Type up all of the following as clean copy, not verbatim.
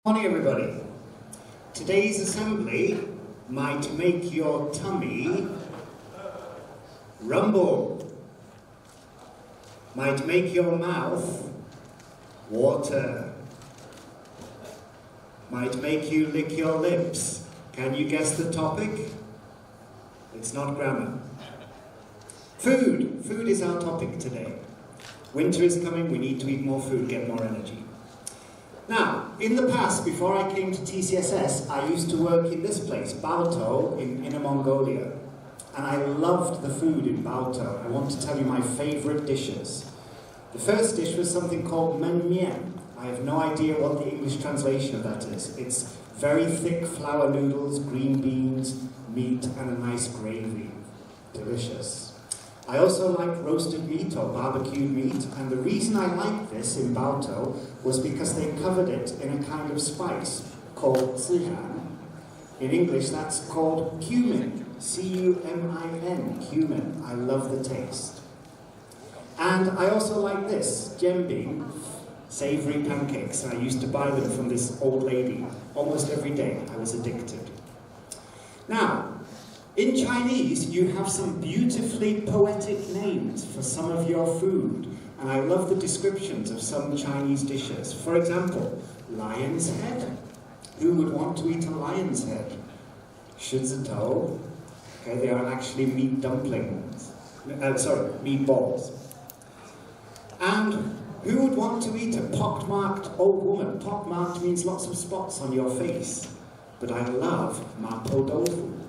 Morning everybody. Today's assembly might make your tummy rumble, might make your mouth water, might make you lick your lips. Can you guess the topic? It's not grammar. Food. Food is our topic today. Winter is coming, we need to eat more food, get more energy. Now, in the past, before I came to TCSS, I used to work in this place, Baotou, in Inner Mongolia. And I loved the food in Baotou. I want to tell you my favorite dishes. The first dish was something called men mian. I have no idea what the English translation of that is. It's very thick flour noodles, green beans, meat, and a nice gravy. Delicious. I also like roasted meat or barbecued meat, and the reason I liked this in Baotou was because they covered it in a kind of spice called zihan. In English, that's called cumin, C-U-M-I-N, cumin. I love the taste. And I also like this, jembing, savoury pancakes. I used to buy them from this old lady almost every day. I was addicted. Now, in Chinese, you have some beautifully poetic names for some of your food, and I love the descriptions of some Chinese dishes. For example, lion's head. Who would want to eat a lion's head? Shizitou. Okay, they are actually meat dumplings. Meatballs. And who would want to eat a pockmarked old woman? Pockmarked means lots of spots on your face. But I love mapo tofu.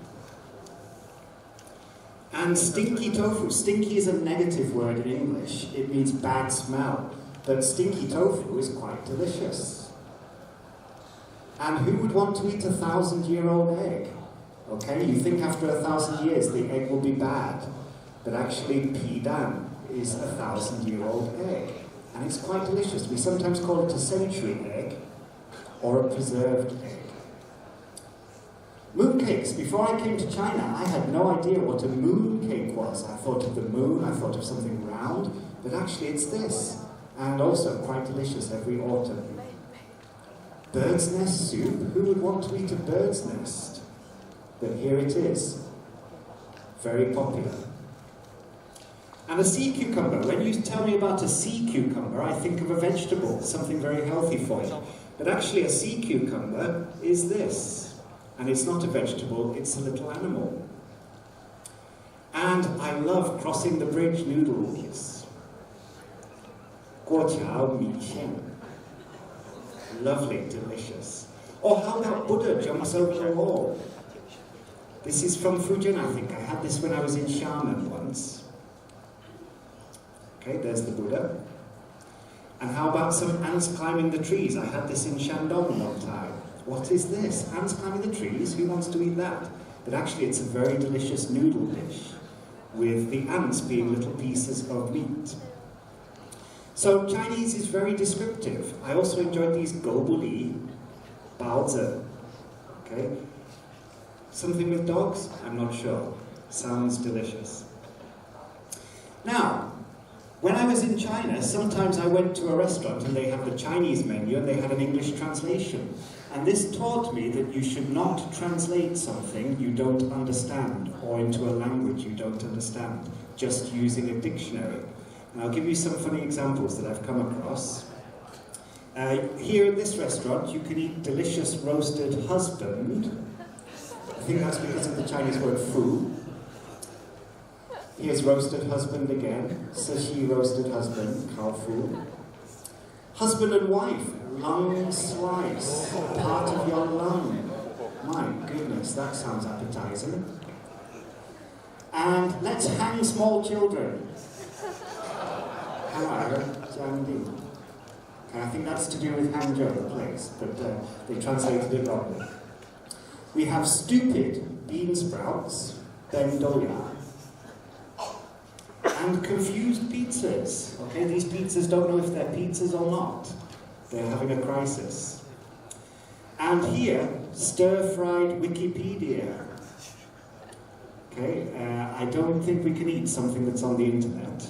And stinky tofu. Stinky is a negative word in English. It means bad smell. But stinky tofu is quite delicious. And who would want to eat a 1,000-year-old egg? Okay, you think after 1,000 years the egg will be bad. But actually, pidan is a 1,000-year-old egg. And it's quite delicious. We sometimes call it a century egg or a preserved egg. Mooncakes. Before I came to China, I had no idea what a mooncake was. I thought of the moon, I thought of something round, but actually it's this. And also quite delicious every autumn. Bird's nest soup. Who would want to eat a bird's nest? But here it is. Very popular. And a sea cucumber. When you tell me about a sea cucumber, I think of a vegetable, something very healthy for you. But actually a sea cucumber is this. And it's not a vegetable, it's a little animal. And I love crossing the bridge noodles. Guoqiao mi xian. Lovely, delicious. Or how about Buddha jumps over the wall? This is from Fujian, I think. I had this when I was in Xiamen once. Okay, there's the Buddha. And how about some ants climbing the trees? I had this in Shandong one time. What is this? Ants climbing the trees? Who wants to eat that? But actually it's a very delicious noodle dish with the ants being little pieces of meat. So Chinese is very descriptive. I also enjoyed these gobuli, baozi. Okay? Something with dogs? I'm not sure. Sounds delicious. Now, when I was in China, sometimes I went to a restaurant and they have the Chinese menu and they had an English translation. And this taught me that you should not translate something you don't understand or into a language you don't understand, just using a dictionary. And I'll give you some funny examples that I've come across. Here at this restaurant, you can eat delicious roasted husband. I think that's because of the Chinese word fu. Here's roasted husband again. Sashi roasted husband, kao fu. Husband and wife, lung slice, part of your lung. My goodness, that sounds appetizing. And let's hang small children. Okay, I think that's to do with Hangzhou, the place, but they translated it wrongly. We have stupid bean sprouts, ben doya. And confused pizzas. Okay, these pizzas don't know if they're pizzas or not. They're having a crisis. And here, stir-fried Wikipedia. Okay, I don't think we can eat something that's on the internet.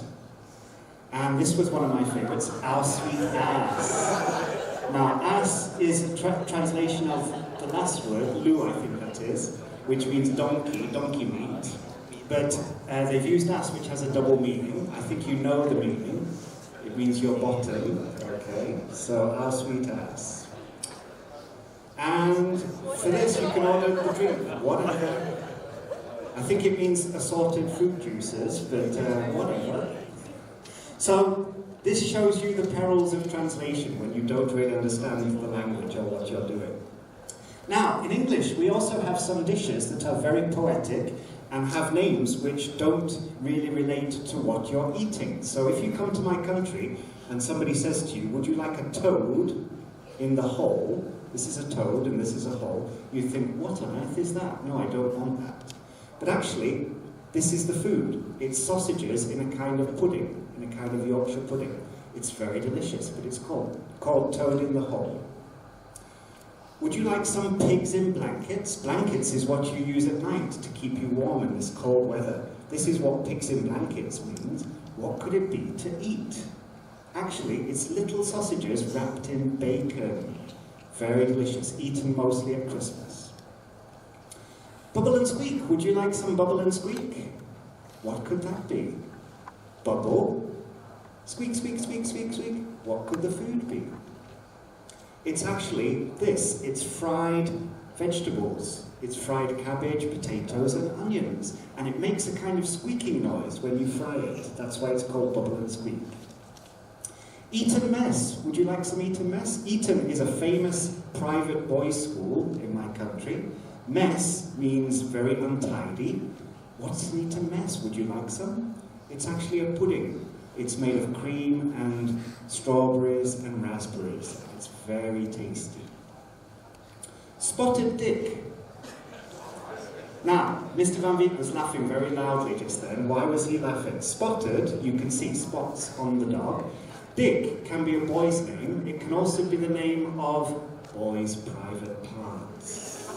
And this was one of my favorites, our sweet ass. Now, as is a translation of the last word, lu, I think that is, which means donkey meat. But they've used as, which has a double meaning. I think you know the meaning. It means your bottom. Okay, so our sweet ass. And for this, you can order the drink, whatever. I think it means assorted fruit juices, but whatever. So, this shows you the perils of translation when you don't really understand the language or what you're doing. Now, in English, we also have some dishes that are very poetic and have names which don't really relate to what you're eating. So if you come to my country and somebody says to you, would you like a toad in the hole? This is a toad and this is a hole. You think, what on earth is that? No, I don't want that. But actually, this is the food. It's sausages in a kind of pudding, in a kind of Yorkshire pudding. It's very delicious, but it's called toad in the hole. Would you like some pigs in blankets? Blankets is what you use at night to keep you warm in this cold weather. This is what pigs in blankets means. What could it be to eat? Actually, it's little sausages wrapped in bacon. Very delicious, eaten mostly at Christmas. Bubble and squeak. Would you like some bubble and squeak? What could that be? Bubble. Squeak, squeak, squeak, squeak, squeak. What could the food be? It's actually this. It's fried vegetables. It's fried cabbage, potatoes, and onions. And it makes a kind of squeaking noise when you fry it. That's why it's called bubble and squeak. Eton Mess. Would you like some Eton Mess? Eton is a famous private boys' school in my country. Mess means very untidy. What's an Eton Mess? Would you like some? It's actually a pudding. It's made of cream and strawberries and raspberries. It's very tasty. Spotted Dick. Now, Mr. Van Beek was laughing very loudly just then. Why was he laughing? Spotted, you can see spots on the dog. Dick can be a boy's name. It can also be the name of boys' private parts.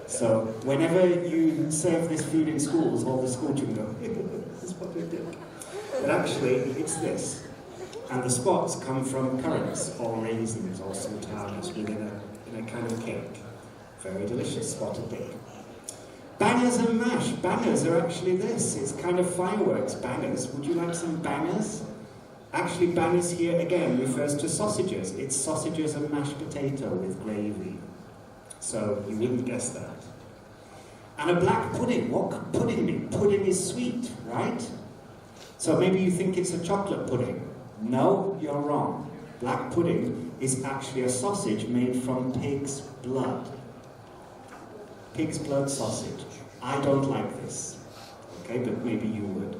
So, whenever you serve this food in schools, all the school children go, Spotted Dick. But actually, it's this. And the spots come from currants or raisins or sultanas within a kind of cake. Very delicious, spotted dick. Bangers and mash. Bangers are actually this. It's kind of fireworks. Bangers. Would you like some bangers? Actually, bangers here again refers to sausages. It's sausages and mashed potato with gravy. So you wouldn't guess that. And a black pudding. What could pudding be? Pudding is sweet, right? So maybe you think it's a chocolate pudding. No, you're wrong. Black pudding is actually a sausage made from pig's blood. Pig's blood sausage. I don't like this. Okay, but maybe you would.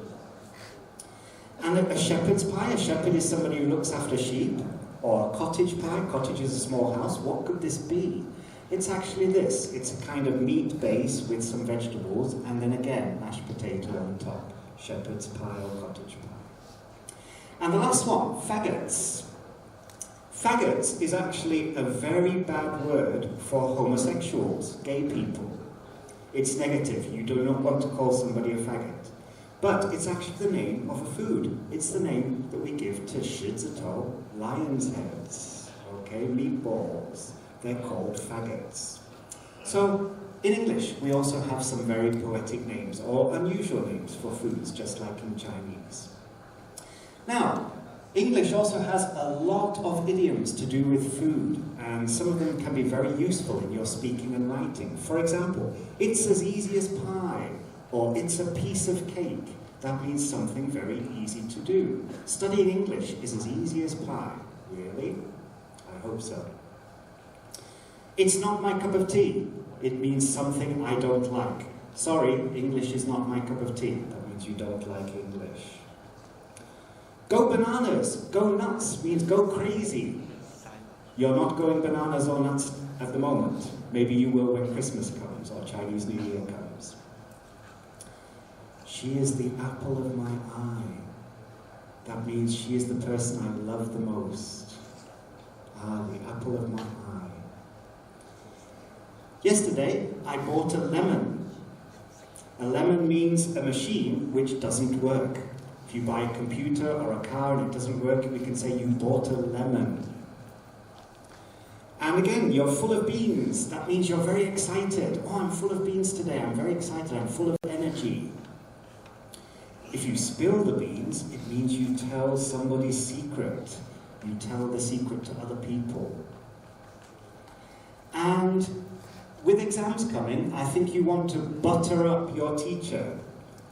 And a shepherd's pie. A shepherd is somebody who looks after sheep. Or a cottage pie. Cottage is a small house. What could this be? It's actually this. It's a kind of meat base with some vegetables, and then again, mashed potato on top. Shepherd's pie or cottage pie. And the last one, faggots. Faggots is actually a very bad word for homosexuals, gay people. It's negative. You do not want to call somebody a faggot. But it's actually the name of a food. It's the name that we give to shizzuto, lion's heads, okay, meatballs. They're called faggots. So, in English, we also have some very poetic names, or unusual names for foods, just like in Chinese. Now, English also has a lot of idioms to do with food, and some of them can be very useful in your speaking and writing. For example, it's as easy as pie, or it's a piece of cake. That means something very easy to do. Studying English is as easy as pie. Really? I hope so. It's not my cup of tea. It means something I don't like. Sorry, English is not my cup of tea. That means you don't like English. Go bananas, go nuts means go crazy. You're not going bananas or nuts at the moment. Maybe you will when Christmas comes or Chinese New Year comes. She is the apple of my eye. That means she is the person I love the most. Ah, the apple of my eye. Yesterday, I bought a lemon. A lemon means a machine which doesn't work. If you buy a computer or a car and it doesn't work, we can say you bought a lemon. And again, you're full of beans. That means you're very excited. Oh, I'm full of beans today. I'm very excited. I'm full of energy. If you spill the beans, it means you tell somebody's secret. You tell the secret to other people. And with exams coming, I think you want to butter up your teacher.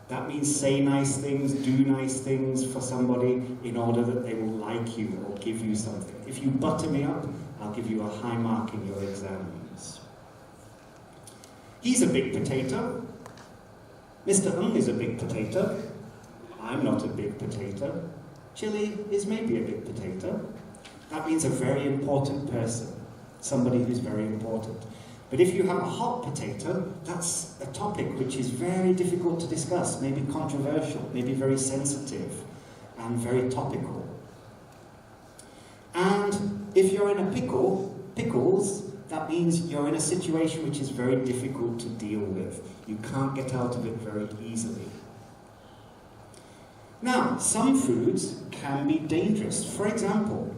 That means say nice things, do nice things for somebody in order that they will like you or give you something. If you butter me up, I'll give you a high mark in your exams. He's a big potato. Mr. Ung is a big potato. I'm not a big potato. Chili is maybe a big potato. That means a very important person, somebody who's very important. But if you have a hot potato, that's a topic which is very difficult to discuss, maybe controversial, maybe very sensitive and very topical. And if you're in a pickle, pickles, that means you're in a situation which is very difficult to deal with. You can't get out of it very easily. Now, some foods can be dangerous. For example,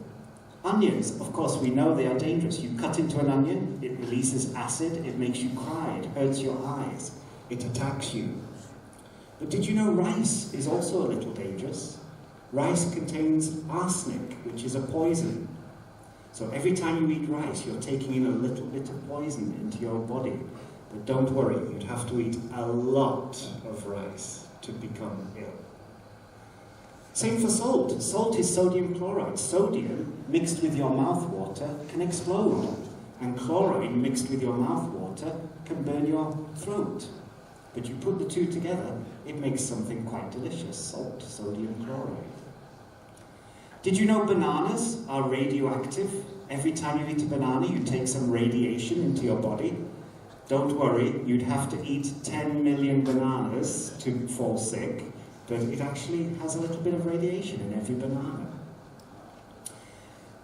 onions. Of course, we know they are dangerous. You cut into an onion, it releases acid, it makes you cry, it hurts your eyes, it attacks you. But did you know rice is also a little dangerous? Rice contains arsenic, which is a poison. So every time you eat rice, you're taking in a little bit of poison into your body. But don't worry, you'd have to eat a lot of rice to become ill. Same for salt. Salt is sodium chloride. Sodium mixed with your mouth water can explode. And chloride mixed with your mouth water can burn your throat. But you put the two together, it makes something quite delicious. Salt, sodium chloride. Did you know bananas are radioactive? Every time you eat a banana, you take some radiation into your body. Don't worry, you'd have to eat 10 million bananas to fall sick. But it actually has a little bit of radiation in every banana.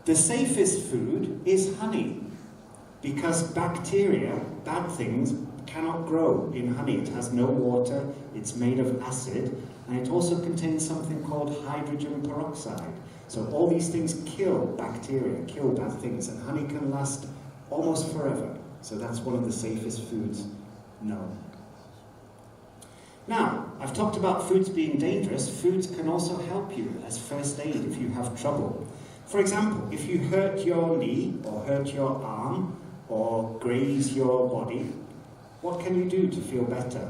The safest food is honey, because bacteria, bad things, cannot grow in honey. It has no water, it's made of acid, and it also contains something called hydrogen peroxide. So all these things kill bacteria, kill bad things, and honey can last almost forever. So that's one of the safest foods known. Now, I've talked about foods being dangerous. Foods can also help you as first aid if you have trouble. For example, if you hurt your knee, or hurt your arm, or graze your body, what can you do to feel better?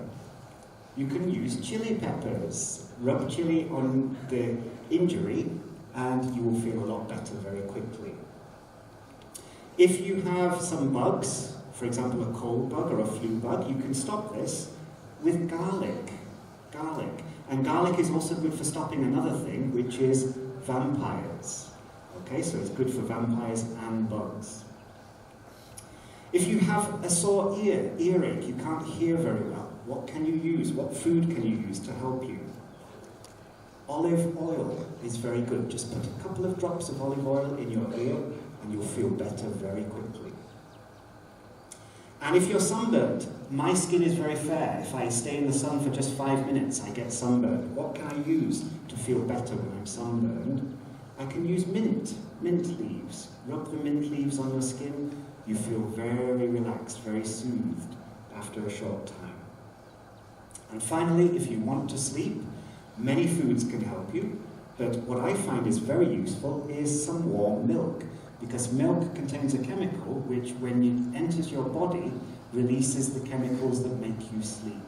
You can use chili peppers. Rub chili on the injury, and you will feel a lot better very quickly. If you have some bugs, for example a cold bug or a flu bug, you can stop this with garlic. And garlic is also good for stopping another thing, which is vampires. Okay, so it's good for vampires and bugs. If you have a sore earache, you can't hear very well, what can you use? What food can you use to help you? Olive oil is very good. Just put a couple of drops of olive oil in your ear and you'll feel better very quickly. And if you're sunburned, my skin is very fair. If I stay in the sun for just 5 minutes, I get sunburned. What can I use to feel better when I'm sunburned? I can use mint leaves. Rub the mint leaves on your skin. You feel very relaxed, very soothed after a short time. And finally, if you want to sleep, many foods can help you, but what I find is very useful is some warm milk, because milk contains a chemical which, when it enters your body, releases the chemicals that make you sleep.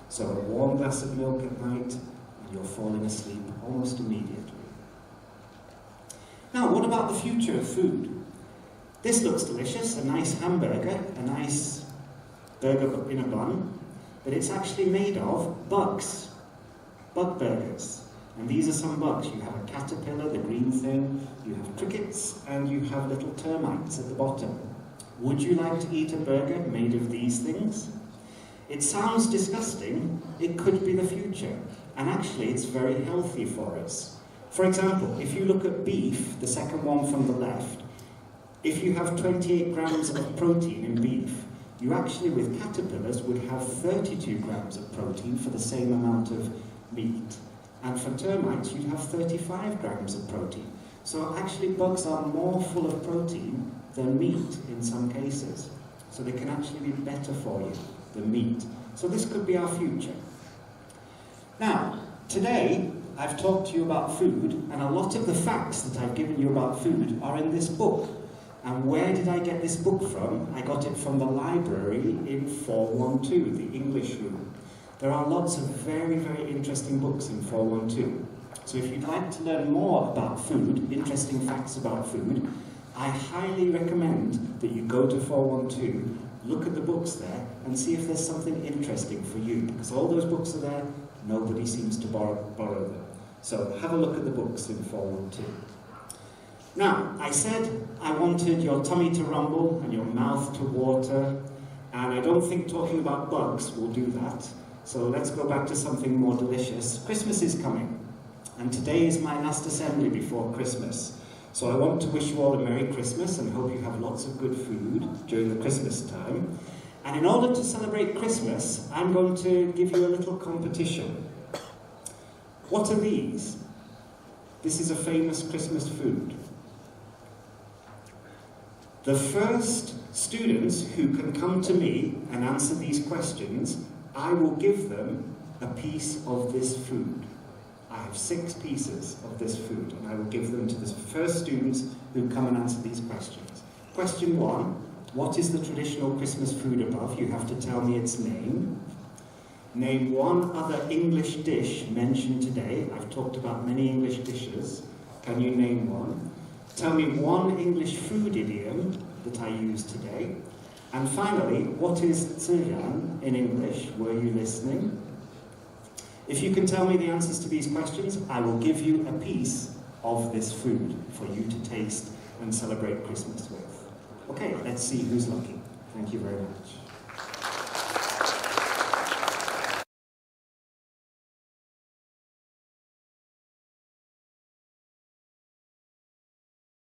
So a warm glass of milk at night, and you're falling asleep almost immediately. Now, what about the future of food? This looks delicious, a nice hamburger, a nice burger in a bun, but it's actually made of bugs, bug burgers. And these are some bugs. You have a caterpillar, the green thing, you have crickets, and you have little termites at the bottom. Would you like to eat a burger made of these things? It sounds disgusting. It could be the future. And actually, it's very healthy for us. For example, if you look at beef, the second one from the left, if you have 28 grams of protein in beef, you actually, with caterpillars, would have 32 grams of protein for the same amount of meat. And for termites, you'd have 35 grams of protein. So actually bugs are more full of protein than meat in some cases. So they can actually be better for you than meat. So this could be our future. Now, today I've talked to you about food, and a lot of the facts that I've given you about food are in this book. And where did I get this book from? I got it from the library in 412, the English room. There are lots of very, very interesting books in 412. So if you'd like to learn more about food, interesting facts about food, I highly recommend that you go to 412, look at the books there, and see if there's something interesting for you. Because all those books are there, nobody seems to borrow them. So have a look at the books in 412. Now, I said I wanted your tummy to rumble and your mouth to water, and I don't think talking about bugs will do that. So let's go back to something more delicious. Christmas is coming, and today is my last assembly before Christmas. So I want to wish you all a Merry Christmas and hope you have lots of good food during the Christmas time. And in order to celebrate Christmas, I'm going to give you a little competition. What are these? This is a famous Christmas food. The first students who can come to me and answer these questions, I will give them a piece of this food. I have 6 pieces of this food, and I will give them to the first students who come and answer these questions. Question 1, what is the traditional Christmas food above? You have to tell me its name. Name one other English dish mentioned today. I've talked about many English dishes. Can you name one? Tell me one English food idiom that I used today. And finally, what is zhiyan in English? Were you listening? If you can tell me the answers to these questions, I will give you a piece of this food for you to taste and celebrate Christmas with. Okay, let's see who's lucky. Thank you very much.